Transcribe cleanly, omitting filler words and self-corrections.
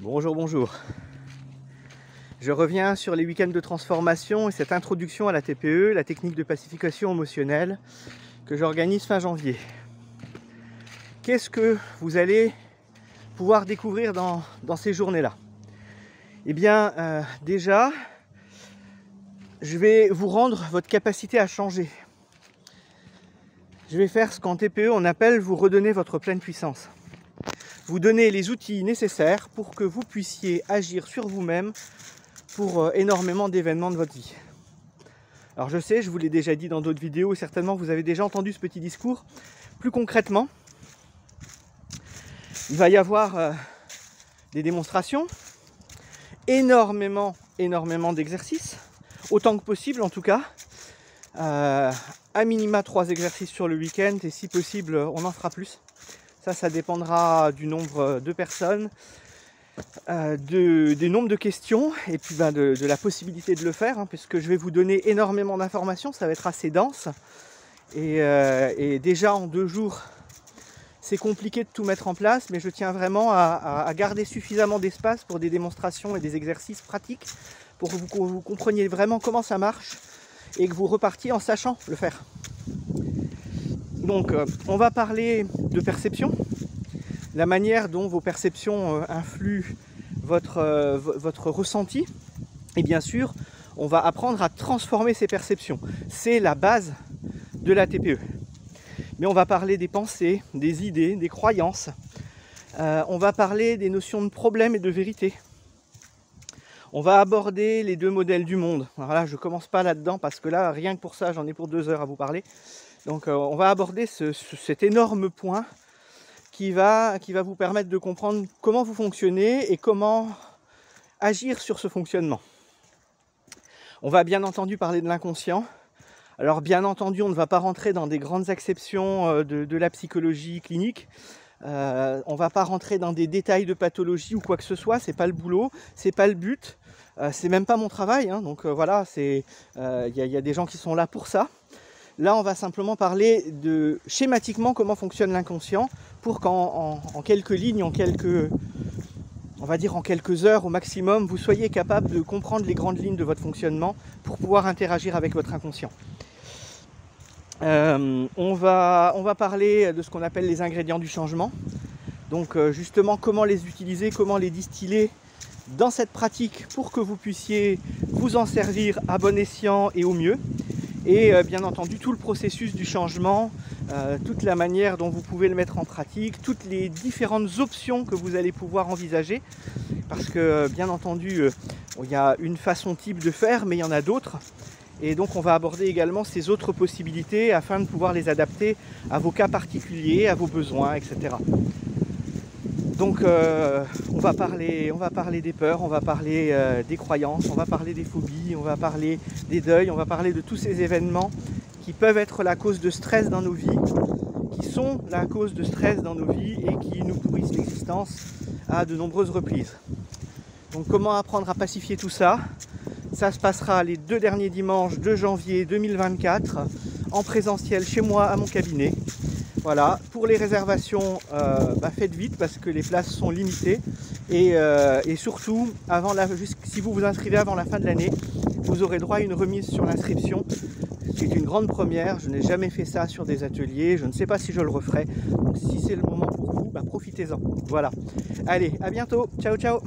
Bonjour, bonjour. Je reviens sur les week-ends de transformation et cette introduction à la TPE, la technique de pacification émotionnelle, que j'organise fin janvier. Qu'est-ce que vous allez pouvoir découvrir dans ces journées-là? Eh bien, déjà, je vais vous rendre votre capacité à changer. Je vais faire ce qu'en TPE on appelle vous redonner votre pleine puissance. Vous donner les outils nécessaires pour que vous puissiez agir sur vous-même pour énormément d'événements de votre vie. Alors je sais, je vous l'ai déjà dit dans d'autres vidéos, et certainement vous avez déjà entendu ce petit discours. Plus concrètement, il va y avoir des démonstrations, énormément d'exercices, autant que possible en tout cas. À minima 3 exercices sur le week-end et si possible on en fera plus. Ça dépendra du nombre de personnes, du nombre de questions et puis de la possibilité de le faire, puisque je vais vous donner énormément d'informations, ça va être assez dense. Et déjà en 2 jours, c'est compliqué de tout mettre en place, mais je tiens vraiment à garder suffisamment d'espace pour des démonstrations et des exercices pratiques pour que vous compreniez vraiment comment ça marche et que vous repartiez en sachant le faire. Donc on va parler de perception, la manière dont vos perceptions influent votre ressenti, et bien sûr on va apprendre à transformer ces perceptions. C'est la base de la TPE. Mais on va parler des pensées, des idées, des croyances, on va parler des notions de problème et de vérité. On va aborder les 2 modèles du monde. Alors là, je ne commence pas là-dedans parce que là, rien que pour ça, j'en ai pour 2 heures à vous parler. Donc on va aborder cet énorme point qui va vous permettre de comprendre comment vous fonctionnez et comment agir sur ce fonctionnement. On va bien entendu parler de l'inconscient. Alors bien entendu, on ne va pas rentrer dans des grandes acceptions de la psychologie clinique. On ne va pas rentrer dans des détails de pathologie ou quoi que ce soit, c'est pas le boulot, c'est pas le but, c'est même pas mon travail, donc voilà, il y a des gens qui sont là pour ça. Là on va simplement parler de schématiquement comment fonctionne l'inconscient pour qu'en quelques lignes, on va dire en quelques heures au maximum, vous soyez capable de comprendre les grandes lignes de votre fonctionnement pour pouvoir interagir avec votre inconscient. On va parler de ce qu'on appelle les ingrédients du changement. Donc justement comment les utiliser, comment les distiller dans cette pratique pour que vous puissiez vous en servir à bon escient et au mieux. Et bien entendu tout le processus du changement, toute la manière dont vous pouvez le mettre en pratique, toutes les différentes options que vous allez pouvoir envisager. Parce que bien entendu, il y a une façon type de faire, mais il y en a d'autres. Et donc on va aborder également ces autres possibilités afin de pouvoir les adapter à vos cas particuliers, à vos besoins, etc. Donc on va parler des peurs, on va parler des croyances, on va parler des phobies, on va parler des deuils, on va parler de tous ces événements qui peuvent être la cause de stress dans nos vies, qui sont la cause de stress dans nos vies et qui nous pourrissent l'existence à de nombreuses reprises. Donc comment apprendre à pacifier tout ça? Ça se passera les 2 derniers dimanches de janvier 2024 en présentiel chez moi à mon cabinet. Voilà, pour les réservations, faites vite parce que les places sont limitées. Et surtout, si vous vous inscrivez avant la fin de l'année, vous aurez droit à une remise sur l'inscription. C'est une grande première, je n'ai jamais fait ça sur des ateliers, je ne sais pas si je le referai. Donc si c'est le moment pour vous, profitez-en. Voilà. Allez, à bientôt, ciao ciao.